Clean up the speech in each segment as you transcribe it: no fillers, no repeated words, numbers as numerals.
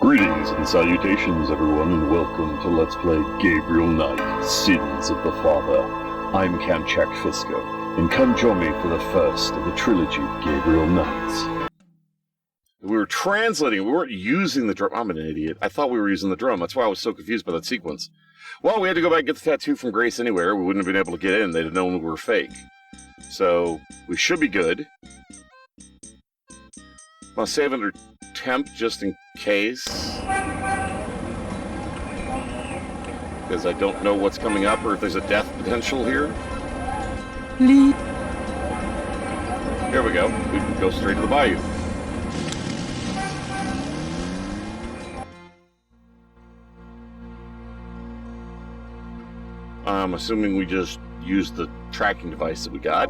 Greetings and salutations, everyone, and welcome to Let's Play Gabriel Knight, Sins of the Father. I'm Kamchak Fisko, and come join me for the first of the trilogy of Gabriel Knights. We were translating, we weren't using the drum. I'm an idiot. I thought we were using the drum. That's why I was so confused by that sequence. Well, we had to go back and get the tattoo from Grace anywhere. We wouldn't have been able to get in. They'd have known we were fake. So, we should be good. I'll save under temp just in case. Because I don't know what's coming up or if there's a death potential here. Lead. Here we go. We can go straight to the bayou. I'm assuming we just use the tracking device that we got.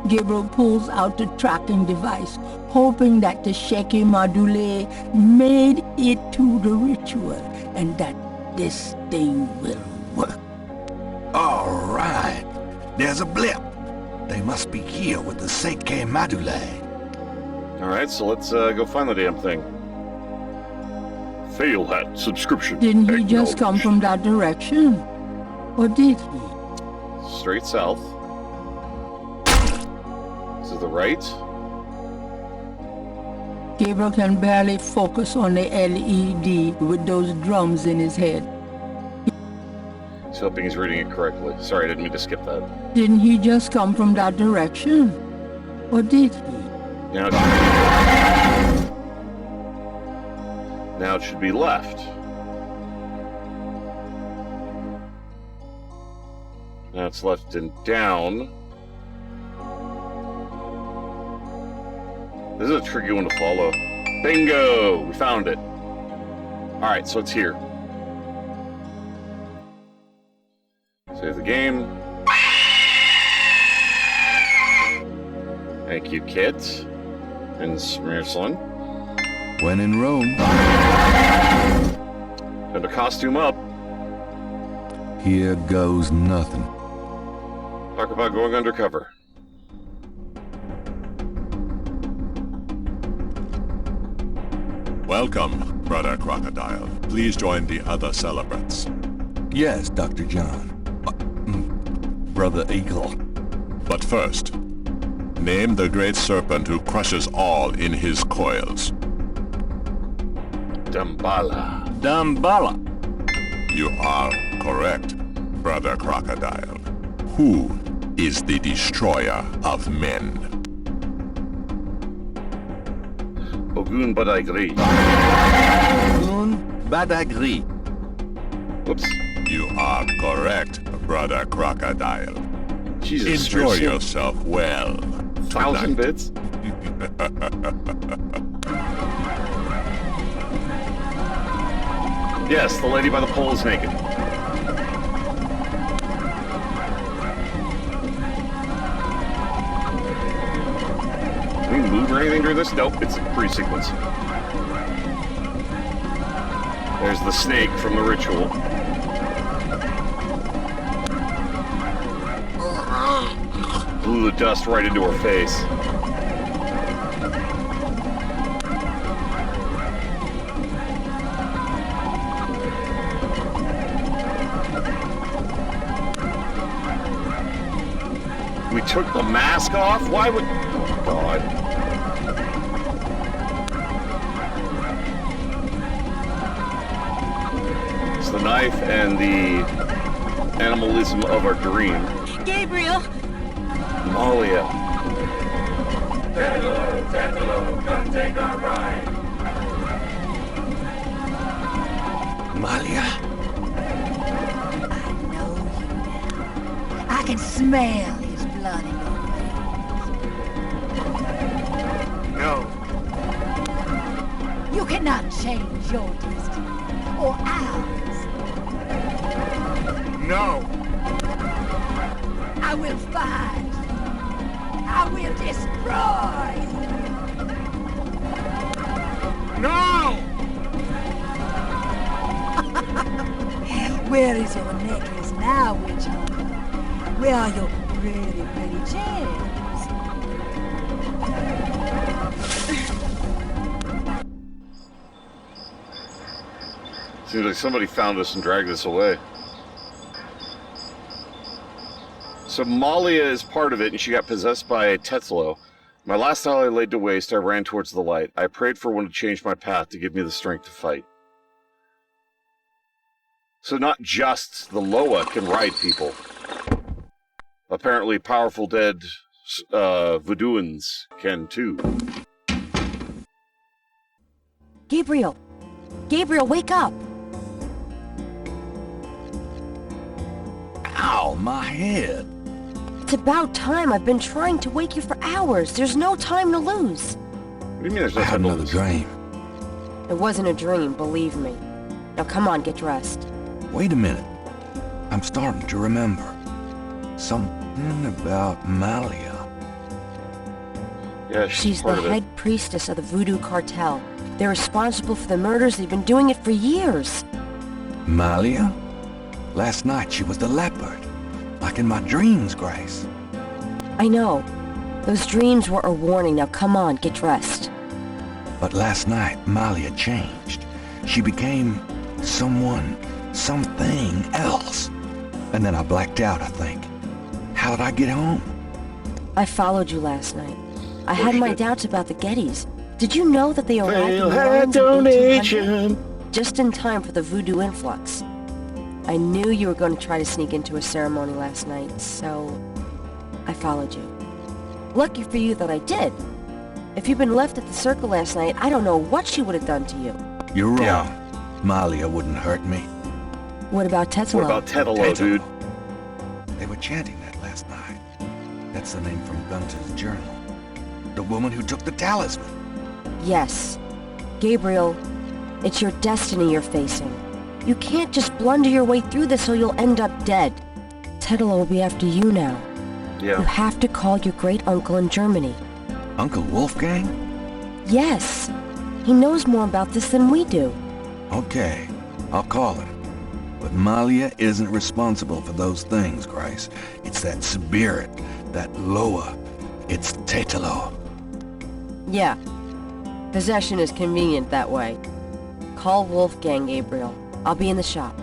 Gabriel pulls out the tracking device, hoping that the Shaky Madule made it to the ritual and that this thing will work. All right. There's a blip. They must be here with the Shaky Madule. All right, so let's go find the damn thing. Fail hat subscription. Didn't he just come from that direction? Or did he? Straight south. To the right. Gabriel can barely focus on the LED with those drums in his head. He's hoping he's reading it correctly. Sorry, I didn't mean to skip that. Didn't he just come from that direction? Or did he? Now it should be left. Now it's left and down. This is a tricky one to follow. Bingo! We found it. Alright, so it's here. Save the game. Thank you, Kit. And Smearslin. When in Rome. Time to costume up. Here goes nothing. Talk about going undercover. Welcome, Brother Crocodile. Please join the other celebrants. Yes, Dr. John. Brother Eagle. But first, name the great serpent who crushes all in his coils. Damballa. Damballa. You are correct, Brother Crocodile. Who is the destroyer of men? Ogun Badagri. Ogun Badagri. Whoops. You are correct, Brother Crocodile. Jesus. Enjoy yourself well. 1,000 bits? Yes, the lady by the pole is naked. Can we move or anything during this? Nope, it's a pre-sequence. There's the snake from the ritual. Blew the dust right into her face. We took the mask off? Why would... Oh, God. It's the knife and the animalism of our dream. Gabriel! Malia. Tentalo, come take our ride. Malia. I know you now. I can smell his blood in your veins. No. You cannot change your destiny, or ours. No. I will find. I will destroy. No! Where is your necklace now, witch hunter? Where are your pretty gems? Seems like somebody found us and dragged us away. So Malia is part of it, and she got possessed by a Tetsulo. My last night I laid to waste, I ran towards the light. I prayed for one to change my path to give me the strength to fight. So not just the Loa can ride people. Apparently powerful dead voodooans can too. Gabriel! Gabriel, wake up! Ow, my head. It's about time. I've been trying to wake you for hours. There's no time to lose. What do you mean there's no I had time to another lose? dream. It wasn't a dream, believe me. Now come on, get dressed. Wait a minute. I'm starting to remember. Something about Malia. Yeah, She's the part of it. head priestess of the voodoo cartel. They're responsible for the murders. They've been doing it for years. Malia? Last night she was the leopard. Like in my dreams, Grace. I know. Those dreams were a warning. Now come on, get dressed. But last night, Malia changed. She became someone, something else. And then I blacked out, I think. How did I get home? I followed you last night. I Oh, had my shit. doubts about the Gettys. Did you know that they arrived in Fail New head Orleans in 1800? donation. Just in time for the voodoo influx. I knew you were going to try to sneak into a ceremony last night, so I followed you. Lucky for you that I did. If you'd been left at the circle last night, I don't know what she would have done to you. You're wrong. Yeah. Malia wouldn't hurt me. What about Tetsulo? What about Tetsulo, dude? They were chanting that last night. That's the name from Gunter's journal. The woman who took the talisman. Yes. Gabriel, it's your destiny you're facing. You can't just blunder your way through this or you'll end up dead. Tetsulo will be after you now. You Yeah. have to call your great-uncle in Germany. Uncle Wolfgang? Yes. He knows more about this than we do. Okay, I'll call him. But Malia isn't responsible for those things, Grace. It's that spirit, that Loa. It's Tetsulo. Yeah. Possession is convenient that way. Call Wolfgang, Gabriel. I'll be in the shop.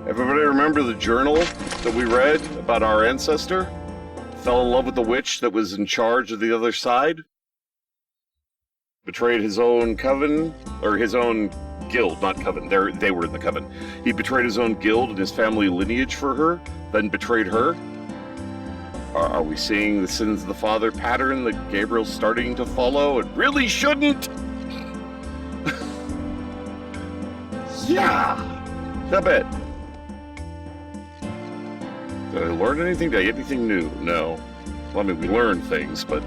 Everybody remember the journal that we read about our ancestor? Fell in love with the witch that was in charge of the other side? Betrayed his own coven, or his own guild, not coven. They were in the coven. He betrayed his own guild and his family lineage for her, then betrayed her. Are we seeing the sins of the father pattern that Gabriel's starting to follow? It really shouldn't! Yeah! I bet. Did I learn anything? Did I get anything new? No. Well, I mean, we learned things, but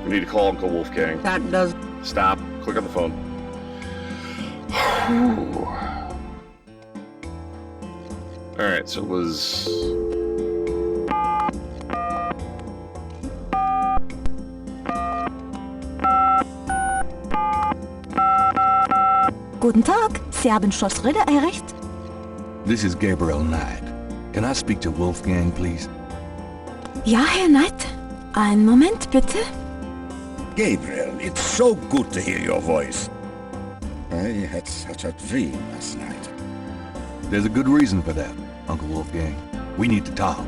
we need to call Uncle Wolfgang. That does. Stop. Click on the phone. Alright, so it was... Guten Tag, Sie haben Schloss Ritter erreicht? This is Gabriel Knight. Can I speak to Wolfgang, please? Ja, Herr Knight. Einen Moment, bitte. Gabriel, it's so good to hear your voice. I had such a dream last night. There's a good reason for that, Uncle Wolfgang. We need to talk.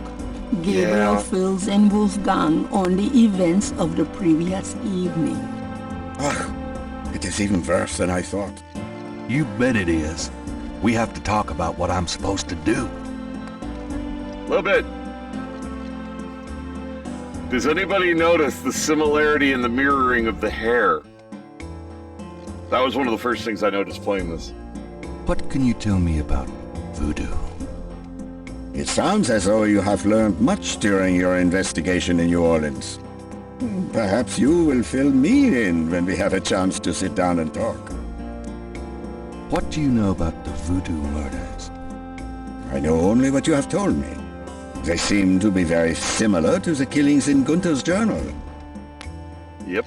Gabriel Yeah. fills in Wolfgang on the events of the previous evening. Oh, it is even worse than I thought. You bet it is. We have to talk about what I'm supposed to do. A little bit. Does anybody notice the similarity in the mirroring of the hair? That was one of the first things I noticed playing this. What can you tell me about voodoo? It sounds as though you have learned much during your investigation in New Orleans. Perhaps you will fill me in when we have a chance to sit down and talk. What do you know about the voodoo murders? I know only what you have told me. They seem to be very similar to the killings in Gunther's journal. Yep.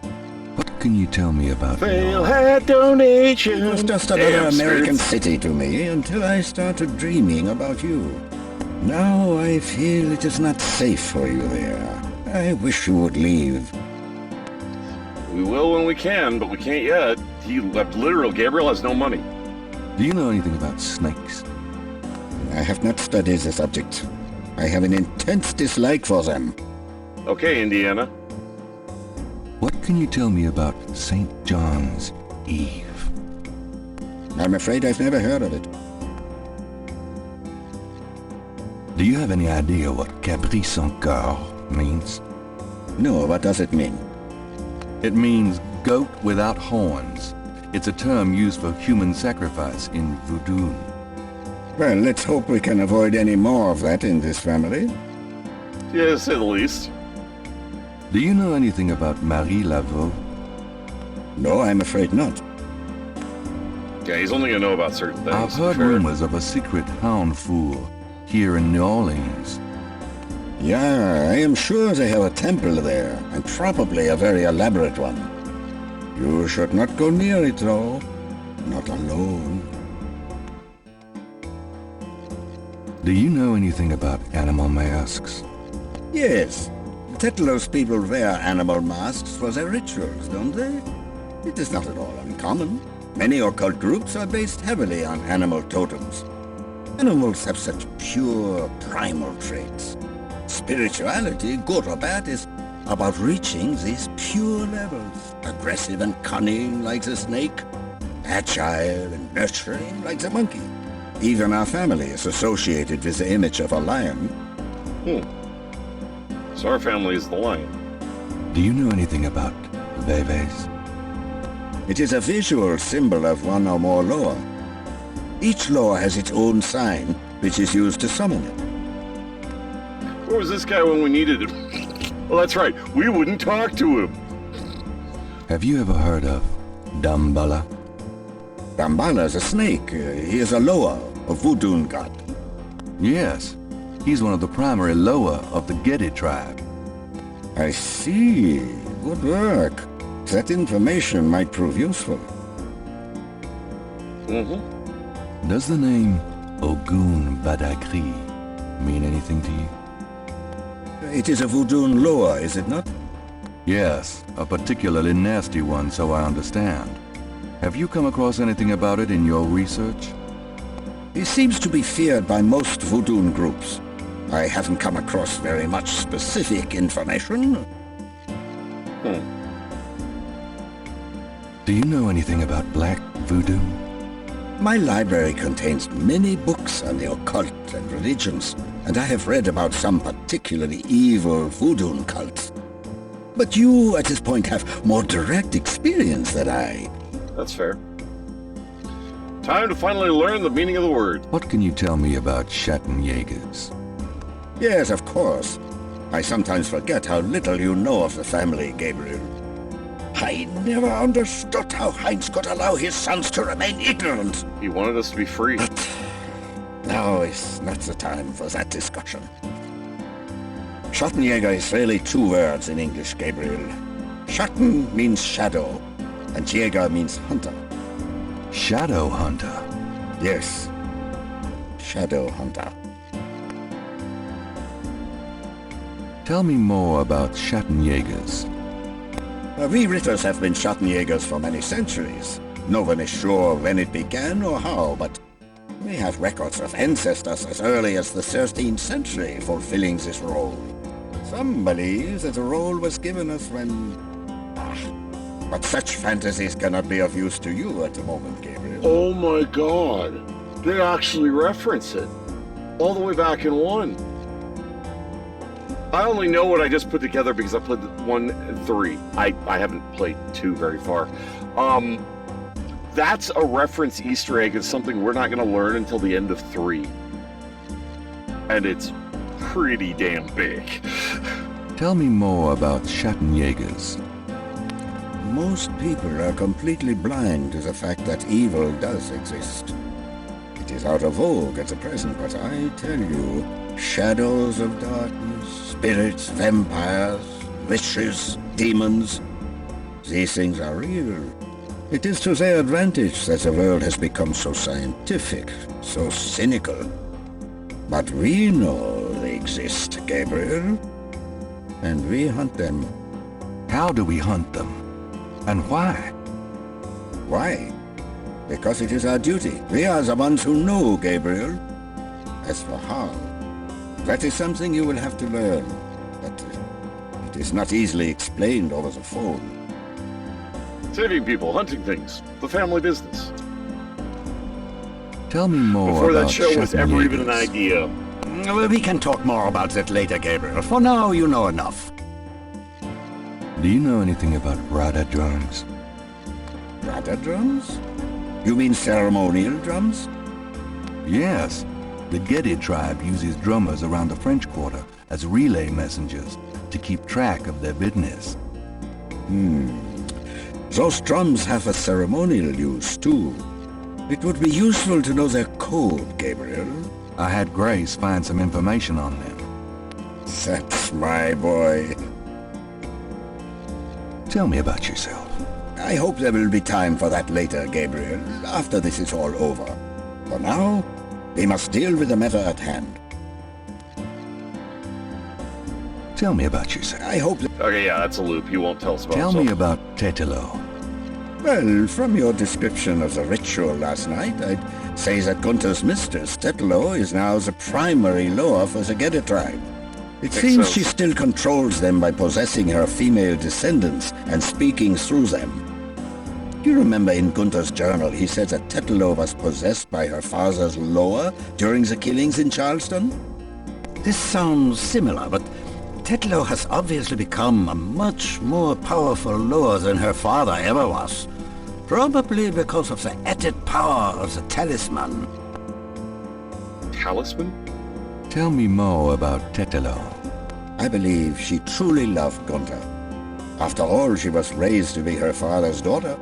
What can you tell me about Failhead donation. It was just another Damn, American spirits. city to me until I started dreaming about you. Now I feel it is not safe for you there. I wish you would leave. We will when we can, but we can't yet. Gabriel has no money. Do you know anything about snakes? I have not studied the subject. I have an intense dislike for them. Okay, Indiana. What can you tell me about St. John's Eve? I'm afraid I've never heard of it. Do you have any idea what Cabri sans cœur means? No, what does it mean? It means goat without horns. It's a term used for human sacrifice in voodoo. Well, let's hope we can avoid any more of that in this family. Yeah, to say the least. Do you know anything about Marie Laveau? No, I'm afraid not. Yeah, he's only gonna know about certain things. I've heard Sure. rumors of a secret hound fool here in New Orleans. Yeah, I am sure they have a temple there, and probably a very elaborate one. You should not go near it, though. Not alone. Do you know anything about animal masks? Yes. Tetlos people wear animal masks for their rituals, don't they? It is not at all uncommon. Many occult groups are based heavily on animal totems. Animals have such pure, primal traits. Spirituality, good or bad, is about reaching these pure levels. Aggressive and cunning like the snake, agile and nurturing like the monkey. Even our family is associated with the image of a lion. So our family is the lion. Do you know anything about Veves? It is a visual symbol of one or more Loa. Each Loa has its own sign, which is used to summon it. Where was this guy when we needed him? Well, that's right. We wouldn't talk to him. Have you ever heard of Damballa? Damballa is a snake. He is a Loa, a voodoo god. Yes. He's one of the primary Loa of the Gedi tribe. I see. Good work. That information might prove useful. Mm-hmm. Does the name Ogun Badagri mean anything to you? It is a voodoo Loa, is it not? Yes, a particularly nasty one, so I understand. Have you come across anything about it in your research? He seems to be feared by most voodoo groups. I haven't come across very much specific information. Do you know anything about black voodoo? My library contains many books on the occult and religions, and I have read about some particularly evil voodoo cults. But you, at this point, have more direct experience than I. That's fair. Time to finally learn the meaning of the word. What can you tell me about Schattenjagers? Yes, of course. I sometimes forget how little you know of the family, Gabriel. I never understood how Heinz could allow his sons to remain ignorant. He wanted us to be free. But now is not the time for that discussion. Schattenjager is really two words in English, Gabriel. Schatten means shadow, and Jäger means hunter. Shadow Hunter? Yes, shadow hunter. Tell me more about Schattenjagers. We Ritters have been Schattenjagers for many centuries. No one is sure when it began or how, but we have records of ancestors as early as the 13th century fulfilling this role. Some believe that the role was given us when... but such fantasies cannot be of use to you at the moment, Gabriel. Oh my god. They actually reference it. All the way back in 1. I only know what I just put together because I played 1 and 3. I haven't played 2 very far. That's a reference Easter egg. It's something we're not going to learn until the end of 3. And it's pretty damn big. Tell me more about Schattenjagers. Most people are completely blind to the fact that evil does exist. It is out of vogue at the present, but I tell you, shadows of darkness, spirits, vampires, witches, demons, these things are real. It is to their advantage that the world has become so scientific, so cynical. But we know they exist, Gabriel, and we hunt them. How do we hunt them? And why? Why? Because it is our duty. We are the ones who know, Gabriel. As for how, that is something you will have to learn. But it is not easily explained over the phone. Saving people, hunting things, the family business. Tell me more Before about that show was ever even an Schattenjagers. idea. Well, we can talk more about that later, Gabriel. For now, you know enough. Do you know anything about Rada drums? Rada drums? You mean ceremonial drums? Yes. The Gedi tribe uses drummers around the French Quarter as relay messengers to keep track of their business. Those drums have a ceremonial use, too. It would be useful to know their code, Gabriel. I had Grace find some information on them. That's my boy. Tell me about yourself. I hope there will be time for that later, Gabriel, after this is all over. For now, we must deal with the matter at hand. Tell me about yourself. I hope that... Okay, yeah, that's a loop. He won't tell us about Tell himself. me about Tetelo. Well, from your description of the ritual last night, I'd say that Gunther's mistress, Tetelo, is now the primary Loa for the Gede tribe. It Makes seems sense. she still controls them by possessing her female descendants and speaking through them. Do you remember in Gunther's journal he said that Tetelo was possessed by her father's Loa during the killings in Charleston? This sounds similar, but Tetelo has obviously become a much more powerful Loa than her father ever was. Probably because of the added power of the talisman. Talisman? Tell me more about Tetelo. I believe she truly loved Gunther. After all, she was raised to be her father's daughter.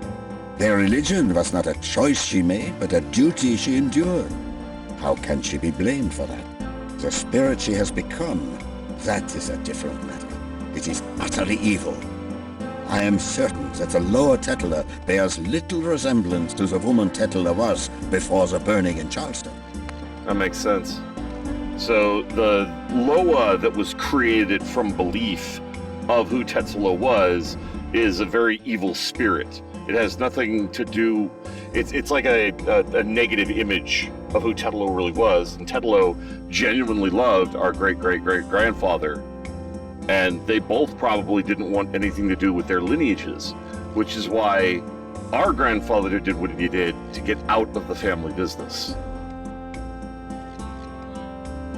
Their religion was not a choice she made, but a duty she endured. How can she be blamed for that? The spirit she has become, that is a different matter. It is utterly evil. I am certain that the lower Tetela bears little resemblance to the woman Tetela was before the burning in Charleston. That makes sense. So the Loa that was created from belief of who Tetsulo was is a very evil spirit. It has nothing to do... It's like a negative image of who Tetelo really was. And Tetelo genuinely loved our great-great-great-grandfather. And they both probably didn't want anything to do with their lineages, which is why our grandfather did what he did to get out of the family business.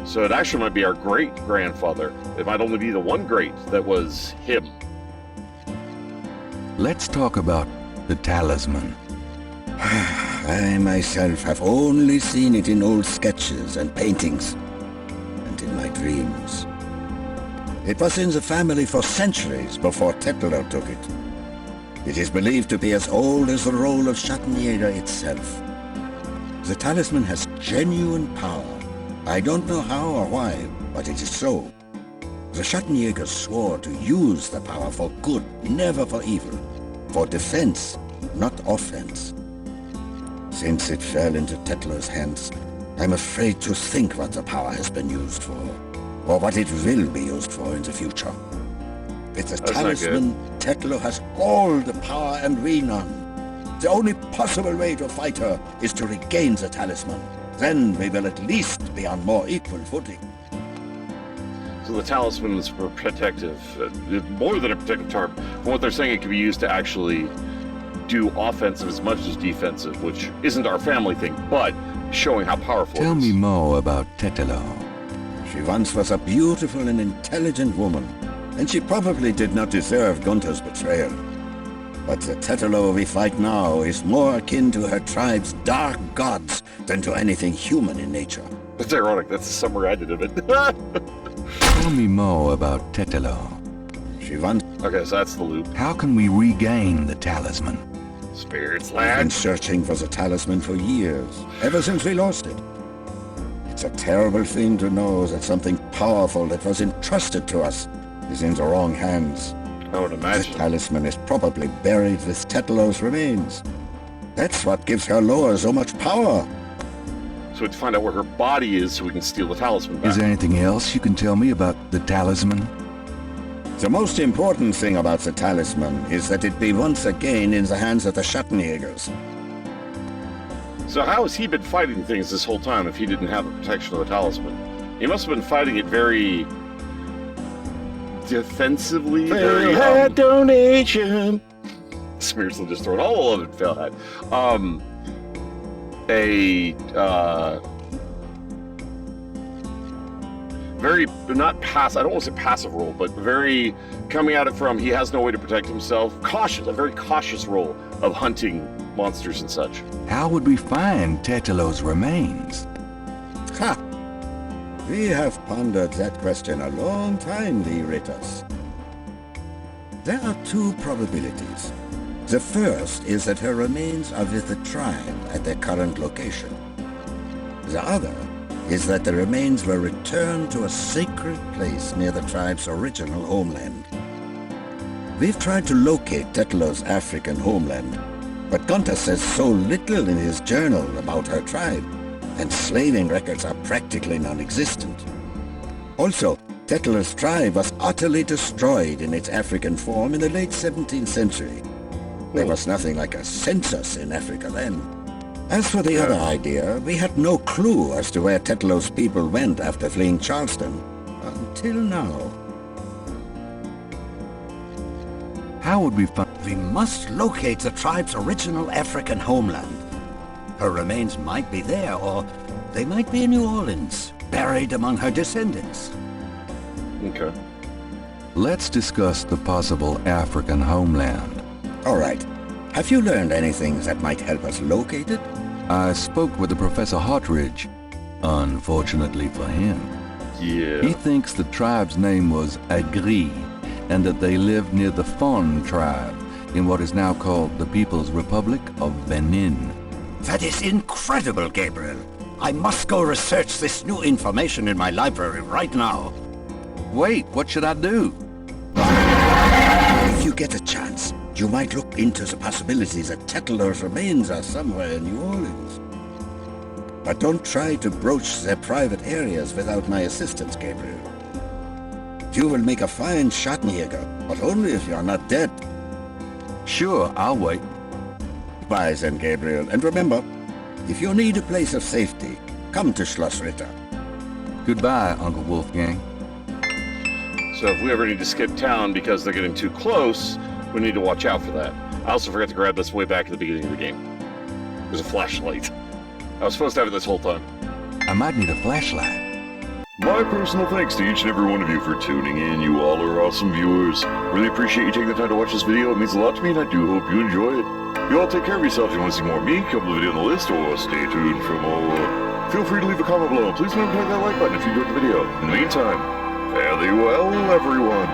So it actually might be our great-grandfather. It might only be the one great that was him. Let's talk about the talisman. I myself have only seen it in old sketches and paintings, and in my dreams. It was in the family for centuries before Tetelo took it. It is believed to be as old as the role of Schattenjager itself. The talisman has genuine power. I don't know how or why, but it is so. The Schattenjagers swore to use the power for good, never for evil. For defense, not offense. Since it fell into Tetlo's hands, I'm afraid to think what the power has been used for, or what it will be used for in the future. With the talisman, Tetlo has all the power and we none. The only possible way to fight her is to regain the talisman. Then we will at least be on more equal footing. So the talisman is protective, more than a protective charm. From what they're saying, it can be used to actually do offensive as much as defensive, which isn't our family thing, but showing how powerful Tell it is. me more about Tetelo. She once was a beautiful and intelligent woman, and she probably did not deserve Gunther's betrayal. But the Tetelo we fight now is more akin to her tribe's dark gods than to anything human in nature. That's ironic, that's the summary I did of it. Tell me more about Tetelo. She once Okay, so that's the loop. How can we regain the talisman? Spirits been land. searching for the talisman for years, ever since we lost it. It's a terrible thing to know that something powerful that was entrusted to us is in the wrong hands. I would The imagine. talisman is probably buried with Tetlo's remains. That's what gives her Loa so much power. So we have to find out where her body is so we can steal the talisman back. Is there anything else you can tell me about the talisman? The most important thing about the talisman is that it be once again in the hands of the Schattenjagers. So how has he been fighting things this whole time if he didn't have the protection of the talisman? He must have been fighting it very defensively. Fail hat donation. Smears will just throw it all over fail hat. Very, not passive, I don't want to say passive role, but very coming at it from he has no way to protect himself. Cautious, a very cautious role of hunting monsters and such. How would we find Tetelo's remains? Ha! We have pondered that question a long time, Ritas. There are two probabilities. The first is that her remains are with the tribe at their current location. The other is that the remains were returned to a sacred place near the tribe's original homeland. We've tried to locate Tetelo's African homeland, but Gunter says so little in his journal about her tribe, and slaving records are practically non-existent. Also, Tetelo's tribe was utterly destroyed in its African form in the late 17th century. There was nothing like a census in Africa then. As for the other idea, we had no clue as to where Tetelo's people went after fleeing Charleston. Until now. How would we find... We must locate the tribe's original African homeland. Her remains might be there, or they might be in New Orleans, buried among her descendants. Okay. Let's discuss the possible African homeland. All right. Have you learned anything that might help us locate it? I spoke with the Professor Hartridge. Unfortunately for him. Yeah. He thinks the tribe's name was Agri, and that they lived near the Fon tribe in what is now called the People's Republic of Benin. That is incredible, Gabriel. I must go research this new information in my library right now. Wait, what should I do? If you get a chance, you might look into the possibility that Tetelo's remains are somewhere in New Orleans. But don't try to broach their private areas without my assistance, Gabriel. You will make a fine Schattenjager, but only if you are not dead. Sure, I'll wait. Bye then, Gabriel. And remember, if you need a place of safety, come to Schloss Ritter. Goodbye, Uncle Wolfgang. So if we ever need to skip town because they're getting too close, we need to watch out for that. I also forgot to grab this way back at the beginning of the game. There's a flashlight. I was supposed to have it this whole time. I might need a flashlight. My personal thanks to each and every one of you for tuning in. You all are awesome viewers. Really appreciate you taking the time to watch this video. It means a lot to me, and I do hope you enjoy it. You all take care of yourselves. If you want to see more of me, come to the video on the list, or stay tuned for more. Feel free to leave a comment below. Please remember to hit that like button if you enjoyed the video. In the meantime, fare thee well, everyone.